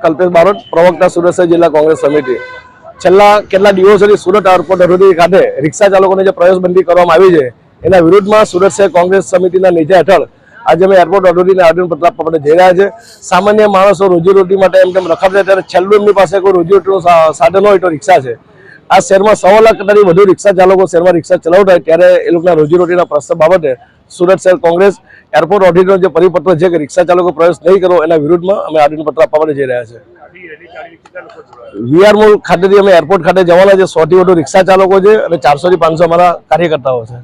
કલ્પેશ બારોટ, પ્રવક્તા સુરત શહેર જિલ્લા કોંગ્રેસ સમિતિ. છેલ્લા કેટલા દિવસોથી સુરત એરપોર્ટ ઓથોરિટી ખાતે રિક્ષા ચાલકોને જે પ્રવેશબંધી કરવામાં આવી છે એના વિરુદ્ધમાં સુરત શહેર કોંગ્રેસ સમિતિના નીચે હેઠળ આજે અમે એરપોર્ટ ઓથોરિટીને આવેદનપત્ર આપવા માટે જઈ રહ્યા છે. સામાન્ય માણસો રોજીરોટી માટે એમ તેમ રખડતા ત્યારે છેલ્લું એમની પાસે કોઈ રોજીરોટીનું સાધન હોય તો રિક્ષા છે. આ શહેરમાં 1.25 લાખ કરતાંથી વધુ રિક્ષા ચાલકો શહેરમાં રિક્ષા ચલાવતા હોય ત્યારે એ લોકોના રોજીરોટીના પ્રશ્ન બાબતે સુરત શહેર કોંગ્રેસ એરપોર્ટ ઓથોરિટીનો જે પરિપત્ર છે કે રિક્ષા ચાલકો પ્રવેશ નહીં કરો એના વિરુદ્ધમાં અમે આવેદનપત્ર આપવા માટે જઈ રહ્યા છે. વીઆર મોલ ખાતેથી અમે એરપોર્ટ ખાતે જવાના છે. 100 થી વધુ રિક્ષા ચાલકો છે અને 400 થી 500 અમારા કાર્યકર્તાઓ છે.